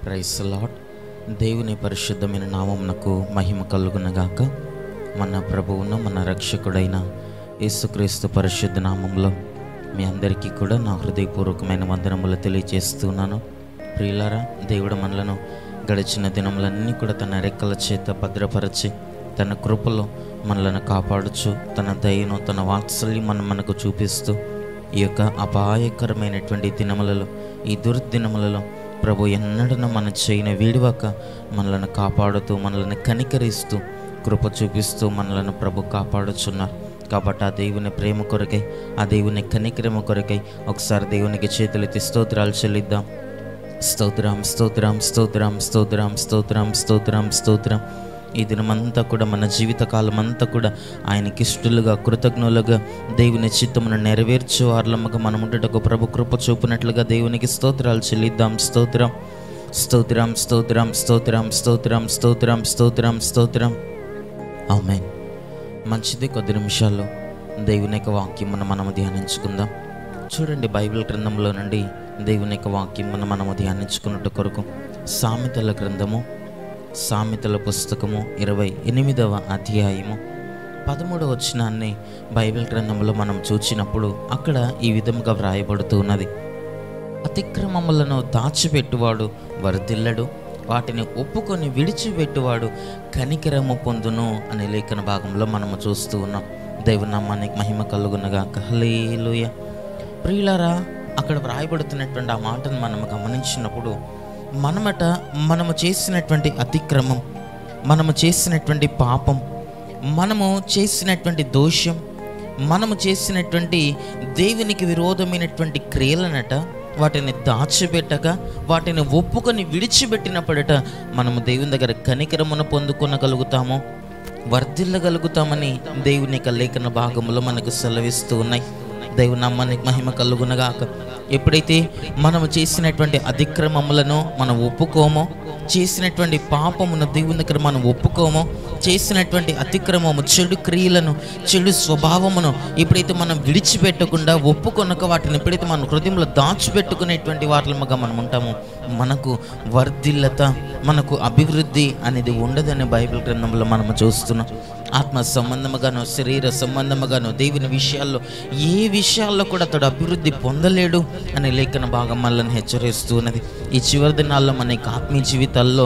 Praise lord. దేవుని పరిశుద్ధమైన నామమునకు మహిమ కలుగునగాక. మన ప్రభువును మన రక్షకుడైన యేసుక్రీస్తు పరిశుద్ధ నామంలో మీ అందరికీ కూడా నా హృదయపూర్వకమైన వందనములు తెలియజేస్తున్నాను. ప్రియులారా, దేవుడు మనలను గడిచిన దినములన్నీ కూడా తన రెక్కల చేత భద్రపరచి తన కృపలో మనలను కాపాడుచు తన దయను తన వాత్సల్యం మనకు చూపిస్తూ ఈ యొక్క అపాయకరమైనటువంటి దినములలో, ఈ దుర్దినములలో ప్రభు ఎన్నడూ మన చేయని వీడివాక మనలను కాపాడుతూ మనలను కనికరిస్తూ కృప చూపిస్తూ మనలను ప్రభు కాపాడుచున్నారు. కాబట్టి ఆ దేవుని ప్రేమ కొరకై, ఆ దేవుని కనికరమ కొరకై ఒకసారి దేవునికి చేతులెత్తి స్తోత్రాలు చెల్లిద్దాం. స్తోత్రం స్తోత్రం స్తోత్రం స్తోత్రం స్తోత్రం స్తోత్రం స్తోత్రం. ఈ దినమంతా కూడా మన జీవితకాలం అంతా కూడా ఆయనకి ఇష్టలుగా కృతజ్ఞులుగా దేవుని చిత్తమును నెరవేర్చే వారలమ్మగా మనం ఉండటకు ప్రభు కృప చూపినట్లుగా దేవునికి స్తోత్రాలు చెల్లిద్దాం. స్తోత్రం స్తోత్రం స్తోత్రం స్తోత్రం స్తోత్రం స్తోత్రం స్తోత్రం స్తోత్రం. ఆమేన్. మంచిది, కొద్ది నిమిషాల్లో దేవుని యొక్క వాక్యమును మనము ధ్యానించుకుందాం. చూడండి, బైబిల్ గ్రంథంలో నుండి దేవుని యొక్క వాక్యమును మనము ధ్యానించుకున్నట్టు కొరకు సామెతల గ్రంథము, సామెతల పుస్తకము 28వ అధ్యాయము 13వ వచనాన్ని బైబిల్ గ్రంథంలో మనం చూచినప్పుడు అక్కడ ఈ విధముగా వ్రాయబడుతూ ఉన్నది: అతిక్రమములను దాచిపెట్టువాడు వర్ధిల్లడు, వాటిని ఒప్పుకొని విడిచిపెట్టువాడు కనికరము పొందును అనే లేఖన భాగంలో మనము చూస్తూ ఉన్నాం. దేవునామానికి మహిమ కలుగునగాక. హల్లెలూయా. ప్రియులారా, అక్కడ వ్రాయబడుతున్నటువంటి ఆ మాటను మనము గమనించినప్పుడు మనము చేసినటువంటి అతిక్రమం, మనము చేసినటువంటి పాపం, మనము చేసినటువంటి దోషం, మనము చేసినటువంటి దేవునికి విరోధమైనటువంటి క్రియలనట వాటిని దాచిపెట్టక వాటిని ఒప్పుకొని విడిచిపెట్టినప్పుడట మనము దేవుని దగ్గర కనికరమును పొందుకొనగలుగుతాము, వర్ధిల్లగలుగుతామని దేవుని యొక్క లేఖన భాగంలో మనకు సెలవిస్తూ ఉన్నాయి. దేవునామానికి మహిమ కలుగునగాక. ఎప్పుడైతే మనము చేసినటువంటి అతిక్రమములను మనం ఒప్పుకోమో, చేసినటువంటి పాపమును దేవుని దగ్గర మనం ఒప్పుకోమో, చేసినటువంటి అతిక్రమము చెడు క్రియలను చెడు స్వభావమును ఎప్పుడైతే మనం విడిచిపెట్టకుండా ఒప్పుకొనక వాటిని ఎప్పుడైతే మన హృదయంలో దాచిపెట్టుకునేటువంటి వాటిగా మనం ఉంటామో మనకు వర్ధిల్లత, మనకు అభివృద్ధి అనేది ఉండదని బైబిల్ గ్రంథంలో మనము చూస్తున్నాం. ఆత్మ సంబంధముగాను శరీర సంబంధముగాను దేవుని విషయాల్లో ఏ విషయాల్లో కూడా అతడు అభివృద్ధి పొందలేడు అనే లేఖన భాగం మనల్ని హెచ్చరిస్తూ ఉన్నది. ఈ చివరి దినాల్లో మన యొక్క ఆత్మీయ జీవితాల్లో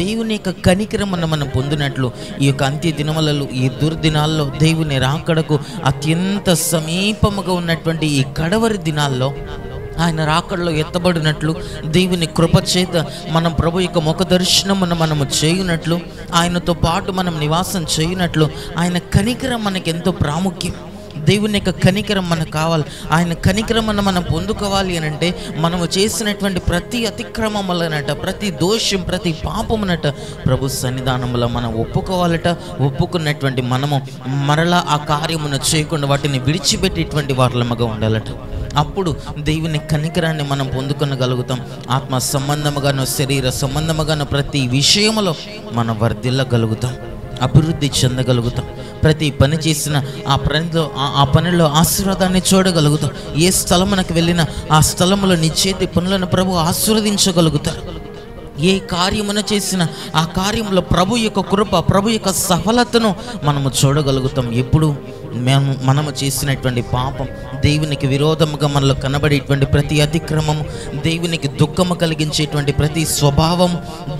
దేవుని యొక్క కనికరమును మనం పొందినట్లు ఈ యొక్క అంత్య దినములలో, ఈ దుర్దినాల్లో, దేవుని రాకడకు అత్యంత సమీపముగా ఉన్నటువంటి ఈ కడవరి దినాల్లో ఆయన రాకడలో ఎత్తబడినట్లు దేవుని కృపచేత మనం ప్రభు యొక్క ముఖ దర్శనమును మనము చేయునట్లు, ఆయనతో పాటు మనం నివాసం చేయునట్లు ఆయన కనికరం మనకి ఎంతో ప్రాముఖ్యం. దేవుని యొక్క కనికరం మనకు కావాలి. ఆయన కనికరమನ್ನು మనం పొందుకోవాలి అని అంటే మనము చేసినటువంటి ప్రతి అతిక్రమములనట, ప్రతి దోషం, ప్రతి పాపమునట ప్రభు సన్నిధానంలో మనం ఒప్పుకోవాలట. ఒప్పుకున్నటువంటి మనము మరలా ఆ కార్యమును చేయకుండా వాటిని విడిచిపెట్టేటువంటి వారలముగా ఉండాలట. అప్పుడు దేవుని కనికరాన్ని మనం పొందుకొనగలుగుతాం. ఆత్మ సంబంధముగాను శరీర సంబంధముగాను ప్రతి విషయములో మనం వర్ధిల్లగలుగుతాం, అభివృద్ధి చెందగలుగుతాం. ప్రతి పని చేసిన ఆ పనిలో ఆశీర్వాదాన్ని చూడగలుగుతాం. ఏ స్థలమునకు వెళ్ళినా ఆ స్థలములో నీ చేతి పనులను ప్రభు ఆశీర్వదించగలుగుతారు. ఏ కార్యమును చేసినా ఆ కార్యంలో ప్రభు యొక్క కృప, ప్రభు యొక్క సఫలతను మనము చూడగలుగుతాం. ఎప్పుడు మనము చేసినటువంటి పాపం, దేవునికి విరోధముగా మనలో కనబడేటువంటి ప్రతి అతిక్రమము, దేవునికి దుఃఖము కలిగించేటువంటి ప్రతి స్వభావం,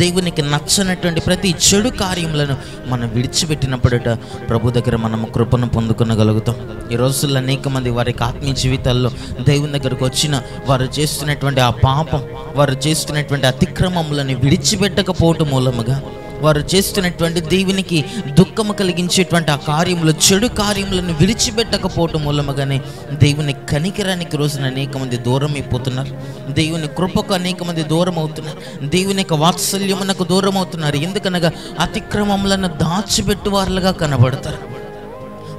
దేవునికి నచ్చనటువంటి ప్రతి చెడు కార్యములను మనం విడిచిపెట్టినప్పుడట ప్రభు దగ్గర మనము కృపను పొందుకొనగలుగుతాం. ఈ రోజుల్లో అనేక మంది వారి ఆత్మీయ జీవితాల్లో దేవుని దగ్గరకు వచ్చిన వారు చేస్తున్నటువంటి ఆ పాపం, వారు చేస్తున్నటువంటి అతిక్రమములను విడిచిపెట్టకపోవటం మూలముగా, వారు చేస్తున్నటువంటి దేవునికి దుఃఖము కలిగించేటువంటి ఆ కార్యములు, చెడు కార్యములను విడిచిపెట్టకపోవటం మూలముగానే దేవుని కనికరానికి రోజున అనేక మంది దూరం అయిపోతున్నారు. దేవుని కృపకు అనేక మంది దూరం అవుతున్నారు. దేవుని యొక్క వాత్సల్యమునకు దూరం అవుతున్నారు. ఎందుకనగా అతిక్రమములను దాచిపెట్టు వారులుగా కనబడతారు,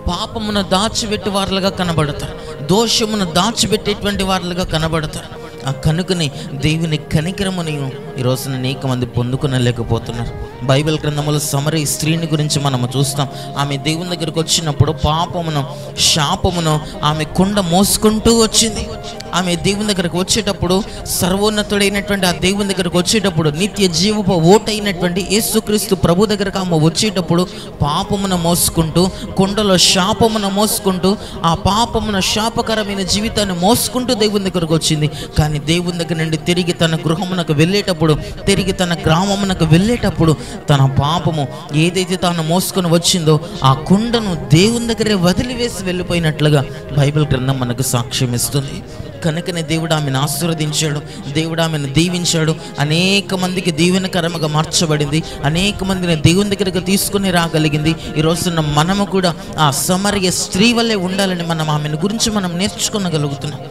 పాపమును దాచిపెట్టు వారులుగా కనబడతారు, దోషమును దాచిపెట్టేటువంటి వారులుగా కనబడతారు. ఆ కనుకని దేవుని కనికరముని ఈ రోజున అనేక మంది పొందుకొనలేకపోతున్నారు. బైబిల్ గ్రంథములో సమరీ స్త్రీని గురించి మనము చూస్తాం. ఆమె దేవుని దగ్గరికి వచ్చినప్పుడు పాపమును, శాపమును ఆమె కుండ మోసుకుంటూ వచ్చింది. ఆమె దేవుని దగ్గరకు వచ్చేటప్పుడు, సర్వోన్నతుడైనటువంటి ఆ దేవుని దగ్గరకు వచ్చేటప్పుడు, నిత్య జీవపు ఓటైనటువంటి యేసుక్రీస్తు ప్రభు దగ్గరకు ఆమె వచ్చేటప్పుడు పాపమును మోసుకుంటూ, కొండలో శాపమును మోసుకుంటూ, ఆ పాపమున శాపకరమైన జీవితాన్ని మోసుకుంటూ దేవుని దగ్గరకు వచ్చింది. కానీ దేవుని దగ్గర నుండి తిరిగి తన గృహమునకు వెళ్ళేటప్పుడు, తిరిగి తన గ్రామమునకు వెళ్ళేటప్పుడు తన పాపము ఏదైతే తాను మోసుకొని వచ్చిందో ఆ కుండను దేవుని దగ్గరే వదిలివేసి వెళ్ళిపోయినట్లుగా బైబిల్ గ్రంథం మనకు సాక్ష్యం ఇస్తుంది. కనుకనే దేవుడు ఆమెను ఆశీర్వదించాడు, దేవుడు ఆమెను దీవించాడు. అనేక మందికి దీవెనకరముగా మార్చబడింది, అనేక మందిని దేవుని దగ్గరకు తీసుకుని రాగలిగింది. ఈ రోజున మనము కూడా ఆ సమరయ స్త్రీ వల్లే ఉండాలని మనం ఆమెను గురించి మనం నేర్చుకోగలుగుతున్నాం.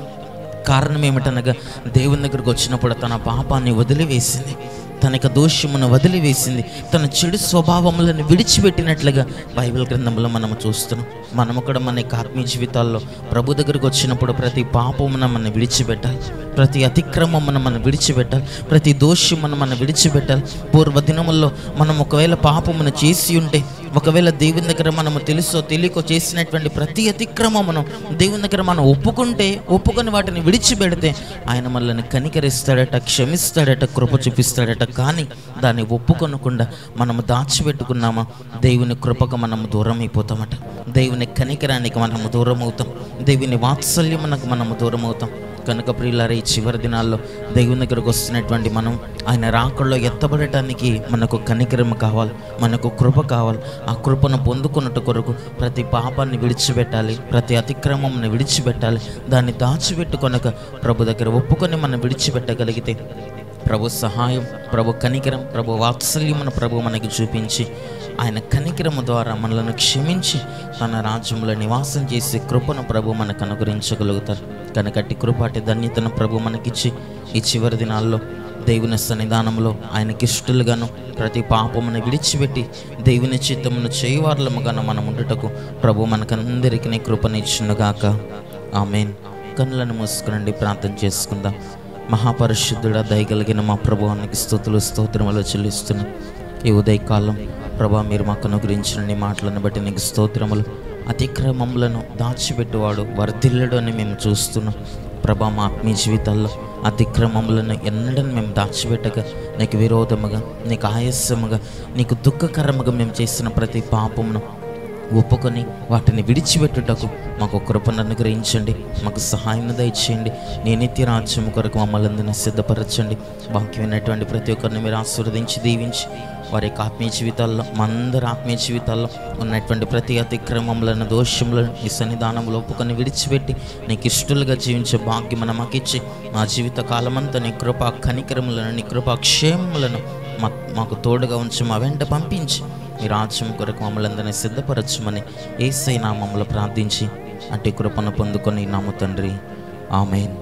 కారణం ఏమిటనగా, దేవుని దగ్గరకు వచ్చినప్పుడు తన పాపాన్ని వదిలివేసింది, తన యొక్క దోషమును వదిలివేసింది, తన చెడు స్వభావములను విడిచిపెట్టినట్లుగా బైబిల్ గ్రంథంలో మనము చూస్తున్నాం. మనము కూడా మన యొక్క ఆత్మీయ జీవితాల్లో ప్రభు దగ్గరకు వచ్చినప్పుడు ప్రతి పాపమున మనం విడిచిపెట్టాలి, ప్రతి అతిక్రమమును మనం విడిచిపెట్టాలి, ప్రతి దోషమును మనం విడిచిపెట్టాలి. పూర్వ దినముల్లో మనం ఒకవేళ పాపమును చేసి ఉంటే, ఒకవేళ దేవుని దగ్గర మనము తెలుసో తెలియకో చేసినటువంటి ప్రతి అతిక్రమమును దేవుని దగ్గర మనం ఒప్పుకొని వాటిని విడిచిపెడితే ఆయన మనల్ని కనికరిస్తాడట, క్షమిస్తాడట, కృప చూపిస్తాడట. కానీ దాన్ని ఒప్పుకొనకుండా మనము దాచిపెట్టుకున్నామా, దేవుని కృపకు మనము దూరం అయిపోతామట, దేవుని కనికరానికి మనము దూరం అవుతాం, దేవుని వాత్సల్యమునకు మనము దూరం అవుతాం. కనుక ప్రియులారా, ఈ చివరి దినాల్లో దేవుని దగ్గరకు వస్తున్నటువంటి మనం ఆయన రాకడలో ఎత్తబడటానికి మనకు కనికరం కావాలి, మనకు కృప కావాలి. ఆ కృపను పొందుకున్నట్టు కొరకు ప్రతి పాపాన్ని విడిచిపెట్టాలి, ప్రతి అతిక్రమంని విడిచిపెట్టాలి. దాన్ని దాచిపెట్టుకొనక ప్రభు దగ్గర ఒప్పుకొని మనం విడిచిపెట్టగలిగితే ప్రభు సహాయం, ప్రభు కనికరం, ప్రభు వాత్సల్యమును ప్రభు మనకి చూపించి ఆయన కనికరము ద్వారా మనలను క్షమించి తన రాజ్యంలో నివాసం చేసే కృపను ప్రభు మనకు అనుగ్రహించగలుగుతారు. కనుకట్టి కృపాటి ధన్యతను ప్రభు మనకిచ్చి ఈ చివరి దినాల్లో దేవుని సన్నిధానంలో ఆయనకి ఇష్టలుగాను ప్రతి పాపమును విడిచిపెట్టి దేవుని చిత్తమును చేయవార్లముగాను మనం ఉండుటకు ప్రభు మనకందరికీ కృపనిచ్చునుగాక. ఆమేన్. కన్నులను మూసుకునండి, ప్రార్థన చేసుకుందాం. మహాపరిశుద్ధుడా, దయగలిగిన మా ప్రభువానికి స్తుతులు స్తోత్రములు చెల్లిస్తున్నాం. ఈ ఉదయకాలం ప్రభా, మీరు మాకు అనుగ్రహించిన నీ మాటలను బట్టి నీకు స్తోత్రములు. అతిక్రమములను దాచిపెట్టువాడు వర్ధిల్లడు అని మేము చూస్తున్నాం. ప్రభా, మా ఆత్మీయ జీవితాల్లో అతిక్రమములను ఎన్నడని మేము దాచిపెట్టగా, నీకు విరోధముగా, నీకు ఆయాసముగా, నీకు దుఃఖకరముగా మేము చేసిన ప్రతి పాపమును ఒప్పుకొని వాటిని విడిచిపెట్టుటకు మాకు కృపను అనుగ్రహించండి, మాకు సహాయం దయచేయండి. నీ నిత్య రాజ్యం కొరకు మమ్మల్ని అందరినీ సిద్ధపరచండి. వాక్యమైనటువంటి ప్రతి ఒక్కరిని మీరు ఆశీర్వదించి దీవించి వారి యొక్క ఆత్మీయ జీవితాల్లో, మా అందరి ఆత్మీయ జీవితాల్లో ఉన్నటువంటి ప్రతి అతిక్రమములను, దోషములను ఈ సన్నిధానంలో ఒప్పుకొని విడిచిపెట్టి నీకు ఇష్టలుగా జీవించే భాగ్యం మాకు ఇచ్చి మా జీవిత కాలమంతా నీ కృపా కనికరములను, నీ కృపా క్షేమములను మాకు తోడుగా ఉంచి మా వెంట పంపించి మీ రాజ్యం కొరకు మమ్మల్ని అందరినీ సిద్ధపరచమని యేసయ్య నామములో ప్రార్థించి అట్టి కృపను పొందుకొని నాము తండ్రి. ఆమేన్.